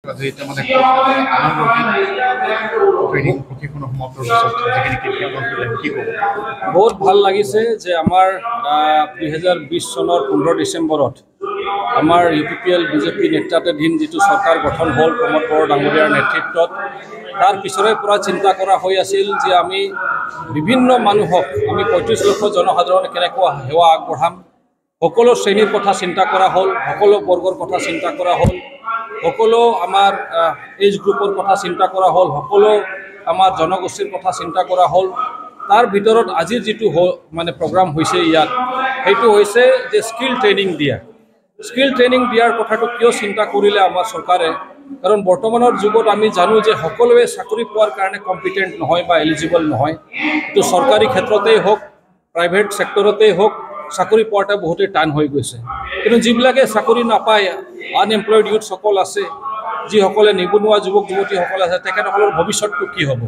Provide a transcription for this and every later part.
এটা মানে ট্ৰেনিং প্ৰশিক্ষণ সমাপ্তৰ পিছত কি ক'ব? বহুত ভাল লাগিছে যে আমাৰ 2020 চনৰ 15 ডিচেম্বৰত আমাৰ UPPL বিজেপি নেতৃত্বাধীন যিটো চৰকাৰ গঠন হ'ল প্ৰমোদ বড়ো ডাঙৰীয়াৰ নেতৃত্বত, তাৰ পিছৰে পৰা চিন্তা কৰা হৈ আছিল যে আমি বিভিন্ন মানুহক আমি 35 লক্ষ জনসাধাৰণ কেনেকুৱা সেৱা আগবঢ়াম, সকলো শ্ৰেণীৰ কথা চিন্তা কৰা হ'ল, সকলো বৰ্গৰ কথা চিন্তা কৰা হ'ল, সকলো আমাৰ এজ গ্ৰুপৰ কথা চিন্তা কৰা হ'ল, সকলো আমাৰ জনগোষ্ঠীৰ কথা চিন্তা কৰা হ'ল। তাৰ ভিতৰত আজিৰ যিটো মানে প্ৰগ্ৰাম হৈছে ইয়াত, সেইটো হৈছে যে স্কিল ট্ৰেইনিং দিয়া। স্কিল ট্ৰেইনিং দিয়াৰ কথাটো কিয় চিন্তা কৰিলে আমাৰ চৰকাৰে? কাৰণ বৰ্তমানৰ যুগত আমি জানো যে সকলোৱে চাকৰি পোৱাৰ কাৰণে কম্পিটেণ্ট নহয় বা এলিজিবল নহয়। এইটো চৰকাৰী ক্ষেত্ৰতেই হওক, প্ৰাইভেট ছেক্টৰতেই হওক, চাকৰি পোৱাটা বহুতেই টান হৈ গৈছে। কিন্তু যিবিলাকে চাকৰি নাপায়, আনএমপ্লয়ড ইউথসকল আছে, যিসকলে নিবনুৱা যুৱক যুৱতীসকল আছে, তেখেতসকলৰ ভৱিষ্যতটো কি হ'ব?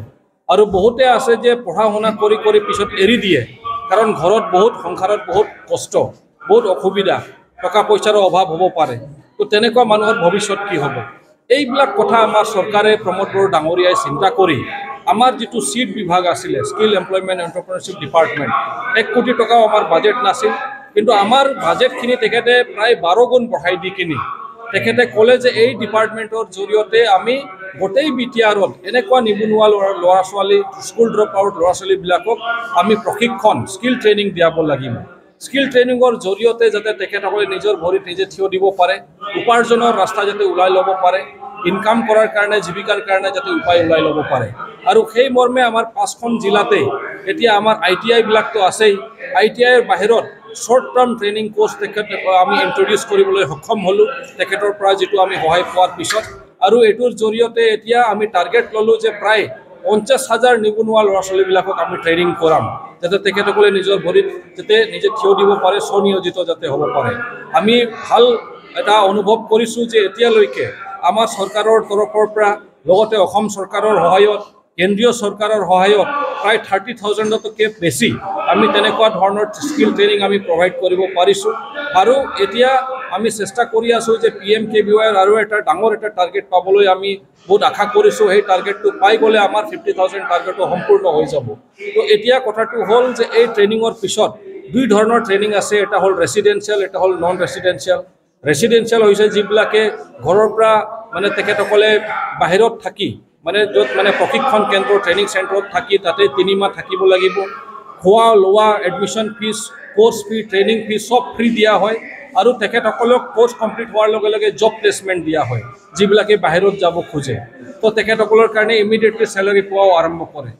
আৰু বহুতে আছে যে পঢ়া শুনা কৰি কৰি পিছত এৰি দিয়ে, কাৰণ ঘৰত বহুত সংসাৰত বহুত কষ্ট, বহুত অসুবিধা, টকা পইচাৰো অভাৱ হ'ব পাৰে। তো তেনেকুৱা মানুহৰ ভৱিষ্যত কি হ'ব? এইবিলাক কথা আমাৰ চৰকাৰে প্ৰমোদ বড়ো ডাঙৰীয়াই চিন্তা কৰি আমাৰ যিটো চিট বিভাগ আছিলে, স্কিল এমপ্লয়মেণ্ট এণ্টাৰপ্ৰেনাৰশ্বিপ ডিপাৰ্টমেণ্ট, 1 কোটি টকাও আমাৰ বাজেট নাছিল। কিন্তু আমাৰ বাজেটখিনি তেখেতে প্ৰায় 12 গুণ বঢ়াই দি কিনি তেখেতে ক'লে যে এই ডিপাৰ্টমেণ্টৰ জৰিয়তে আমি গোটেই বিটিআৰত এনেকুৱা নিবনুৱা ল'ৰা ছোৱালী, স্কুল ড্ৰপ আউট ল'ৰা ছোৱালীবিলাকক আমি প্ৰশিক্ষণ, স্কিল ট্ৰেইনিং দিয়াব লাগিব। স্কিল ট্ৰেইনিঙৰ জৰিয়তে যাতে তেখেতসকলে নিজৰ ভৰিত নিজে থিয় দিব পাৰে, উপাৰ্জনৰ ৰাস্তা যাতে ওলাই ল'ব পাৰে, ইনকাম কৰাৰ কাৰণে, জীৱিকাৰ কাৰণে যাতে উপায় ওলাই ল'ব পাৰে। আৰু সেই মৰ্মে আমাৰ 5খন জিলাতে এতিয়া আমাৰ ITI বিলাকতো আছেই। ITIৰ বাহিৰত শ্বৰ্ট টাৰ্ম ট্ৰেইনিং কোৰ্চ আমি ইন্ট্ৰডিউচ কৰিবলৈ সক্ষম হ'লোঁ তেখেতৰ পৰা, যিটো আমি সহায় পোৱাৰ পিছত। আৰু এইটোৰ জৰিয়তে এতিয়া আমি টাৰ্গেট ল'লোঁ যে প্ৰায় 50,000 নিবনুৱা ল'ৰা ছোৱালীবিলাকক আমি ট্ৰেইনিং কৰাম, যাতে তেখেতসকলে নিজৰ ভৰিত যাতে নিজে থিয় দিব পাৰে, স্বনিয়োজিত যাতে হ'ব পাৰে। আমি ভাল এটা অনুভৱ কৰিছোঁ যে এতিয়ালৈকে আমাৰ চৰকাৰৰ তৰফৰ পৰা, লগতে অসম চৰকাৰৰ সহায়ত, কেন্দ্ৰীয় চৰকাৰৰ সহায়ত প্ৰায় 30,000তকৈ বেছি আমি তেনেকুৱা ধৰণৰ স্কিল ট্ৰেইনিং আমি প্ৰভাইড কৰিব পাৰিছোঁ। আৰু এতিয়া আমি চেষ্টা কৰি আছোঁ যে PMKVYৰ আৰু এটা ডাঙৰ এটা টাৰ্গেট পাবলৈ আমি বহুত আশা কৰিছোঁ। সেই টাৰ্গেটটো পাই গ'লে আমাৰ 50,000 টাৰ্গেটটো সম্পূৰ্ণ হৈ যাব। তো এতিয়া কথাটো হ'ল যে এই ট্ৰেইনিঙৰ পিছত 2 ধৰণৰ ট্ৰেইনিং আছে, এটা হ'ল ৰেচিডেঞ্চিয়েল, এটা হ'ল নন ৰেচিডেঞ্চিয়েল। ৰেচিডেঞ্চিয়েল হৈছে যিবিলাকে ঘৰৰ পৰা মানে তেখেতসকলে বাহিৰত থাকি, মানে য'ত মানে প্ৰশিক্ষণ কেন্দ্ৰ, ট্ৰেইনিং চেণ্টাৰত থাকি তাতে 3 মাহ থাকিব লাগিব। খোৱা লোৱা, এডমিশ্যন ফিজ, কোৰ্চ ফি, ট্ৰেইনিং ফি চব ফ্ৰী দিয়া হয়। আৰু তেখেতসকলক কোৰ্চ কমপ্লিট হোৱাৰ লগে লগে জব প্লেচমেণ্ট দিয়া হয়, যিবিলাকে বাহিৰত যাব খোজে। তো তেখেতসকলৰ কাৰণে ইমিডিয়েটলি চেলাৰী পোৱাও আৰম্ভ কৰে।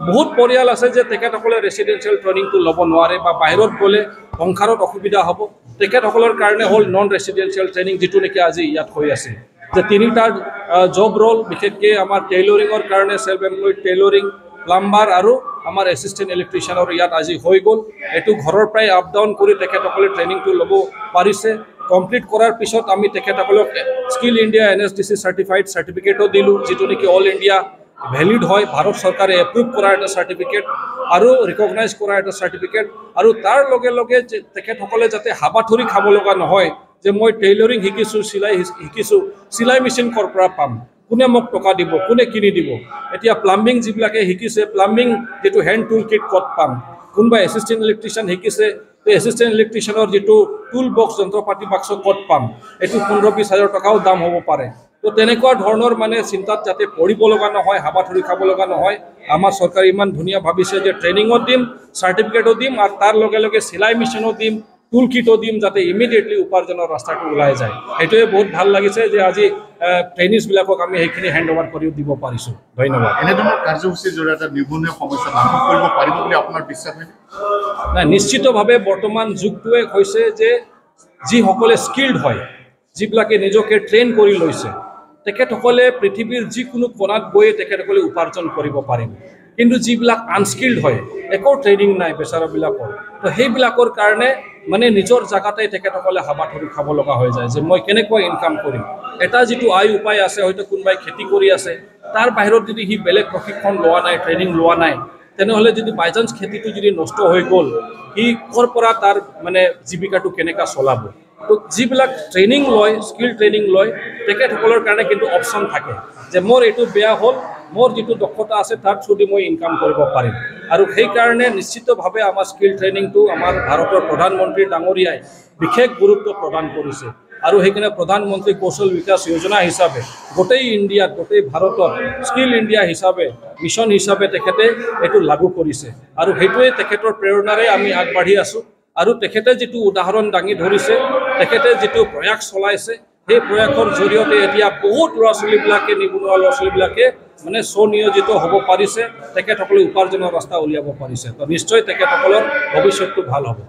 বহুত পৰিয়াল আছে যে তেখেতসকলে ৰেচিডেঞ্চিয়েল ট্ৰেইনিংটো ল'ব নোৱাৰে বা বাহিৰত গ'লে সংসাৰত অসুবিধা হ'ব। তেখেতসকলৰ কাৰণে হ'ল নন ৰেচিডেঞ্চিয়েল ট্ৰেইনিং, যিটো নেকি আজি ইয়াত হৈ আছে। যে 3টা জব ৰ'ল, বিশেষকৈ আমাৰ টেইলৰিঙৰ কাৰণে ছেল্ফ এমপ্লয়ড টেইলৰিং, প্লাম্বাৰ আৰু আমাৰ এছিষ্টেণ্ট ইলেক্ট্ৰিচিয়ানৰ ইয়াত আজি হৈ গ'ল। এইটো ঘৰৰ পৰাই আপ ডাউন কৰি তেখেতসকলে ট্ৰেইনিংটো ল'ব পাৰিছে। কমপ্লিট কৰাৰ পিছত আমি তেখেতসকলক স্কিল ইণ্ডিয়া NSDC চাৰ্টিফাইড চাৰ্টিফিকেটো দিলোঁ, যিটো নেকি অল ইণ্ডিয়া ভেলিড হয়, ভাৰত চৰকাৰে এপ্ৰুভ কৰা এটা চাৰ্টিফিকেট আৰু ৰিকগনাইজ কৰা এটা চাৰ্টিফিকেট। আৰু তাৰ লগে লগে যে তেখেতসকলে যাতে হাবাথুৰি খাব লগা নহয় যে মই টেইলৰিং শিকিছোঁ, চিলাই শিকিছোঁ, চিলাই মেচিন ক'ৰ পৰা পাম, কোনে মোক টকা দিব, কোনে কিনি দিব। এতিয়া প্লাম্বিং যিবিলাকে শিকিছে, প্লাম্বিং যিটো হেণ্ড টুল কিট ক'ত পাম, কোনোবা এছিষ্টেণ্ট ইলেক্ট্ৰিচিয়ান শিকিছে, তো এছিষ্টেণ্ট ইলেক্ট্ৰিচিয়ানৰ যিটো টুল বক্স, যন্ত্ৰপাতি বাক্স ক'ত পাম, এইটো 15-20 হাজাৰ টকাও দাম হ'ব পাৰে। তো তেনেকুৱা ধৰণৰ মানে চিন্তাত যাতে পৰিব লগা নহয়, হাবাথুৰি খাব লগা নহয়, আমাৰ চৰকাৰে ইমান ধুনীয়া ভাবিছে যে ট্ৰেইনিঙো দিম, চাৰ্টিফিকেটো দিম, আৰু তাৰ লগে লগে চিলাই মেচিনো দিম, টুল কিটো দিম, যাতে ইমিডিয়েটলি উপাৰ্জনৰ ৰাস্তাটো ওলাই যায়। সেইটোৱে বহুত ভাল লাগিছে যে আজি ট্ৰেইনিজবিলাকক আমি সেইখিনি হেণ্ড অভাৰ কৰি দিব পাৰিছোঁ। ধন্যবাদ। এনেধৰণৰ কাৰ্যসূচীৰ জৰিয়তে নিবনুৱা সমস্যা লাঘৱ কৰিব পাৰিব বুলি আপোনাৰ বিশ্বাস হয়? নাই, নিশ্চিতভাৱে বৰ্তমান যুগটোৱে হৈছে যে যিসকলে স্কিল্ড হয়, যিবিলাকে নিজকে ট্ৰেইন কৰি লৈছে, তেখেতসকলে পৃথিৱীৰ যিকোনো কোণাত গৈ তেখেতসকলে উপাৰ্জন কৰিব পাৰিব। কিন্তু যিবিলাক আনস্কিল্ড হয়, একো ট্ৰেইনিং নাই বেচাৰাবিলাকৰ, তো সেইবিলাকৰ কাৰণে মানে নিজৰ জাগাতে তেখেতসকলে হাবাথুৰি খাব লগা হৈ যায় যে মই কেনেকৈ ইনকাম কৰিম। এটা যিটো আয় উপায় আছে, হয়তো কোনোবাই খেতি কৰি আছে, তাৰ বাহিৰত যদি সি বেলেগ প্ৰশিক্ষণ লোৱা নাই, ট্ৰেইনিং লোৱা নাই, তেনেহ'লে যদি বাই চান্স খেতিটো যদি নষ্ট হৈ গ'ল, সি ক'ৰ পৰা তাৰ মানে জীৱিকাটো কেনেকৈ চলাব। তো যিবিলাক ট্ৰেইনিং লয় স্কিল ট্ৰেইনিং লয় তেখেতসকলৰ কাৰণে কিন্তু অপশ্যন থাকে যে মোৰ এইটো বেয়া হ'ল মোৰ যিটো দক্ষতা আছে তাৰ থ্ৰুদি মই ইনকাম কৰিব পাৰিম আৰু সেইকাৰণে নিশ্চিতভাৱে আমাৰ স্কিল ট্ৰেইনিংটো আমাৰ ভাৰতৰ প্ৰধানমন্ত্ৰী ডাঙৰীয়াই বিশেষ গুৰুত্ব প্ৰদান কৰিছে আৰু সেইকাৰণে প্ৰধানমন্ত্ৰী কৌশল বিকাশ যোজনা হিচাপে গোটেই ইণ্ডিয়াত গোটেই ভাৰতত স্কিল ইণ্ডিয়া হিচাপে মিছন হিচাপে তেখেতে এইটো লাগু কৰিছে আৰু সেইটোৱে তেখেতৰ প্ৰেৰণাৰে আমি আগবাঢ়ি আছোঁ আৰু তেখেতে যিটো উদাহৰণ দাঙি ধৰিছে তেখেতে যিটো প্ৰয়াস চলাইছে সেই প্ৰয়াসৰ জৰিয়তে এতিয়া বহুত ল'ৰা ছোৱালীবিলাকে নিবনুৱা ল'ৰা ছোৱালীবিলাকে মানে স্বনিয়োজিত হ'ব পাৰিছে তেখেতসকলে উপাৰ্জনৰ ৰাস্তা উলিয়াব পাৰিছে তো নিশ্চয় তেখেতসকলৰ ভৱিষ্যতটো ভাল হ'ব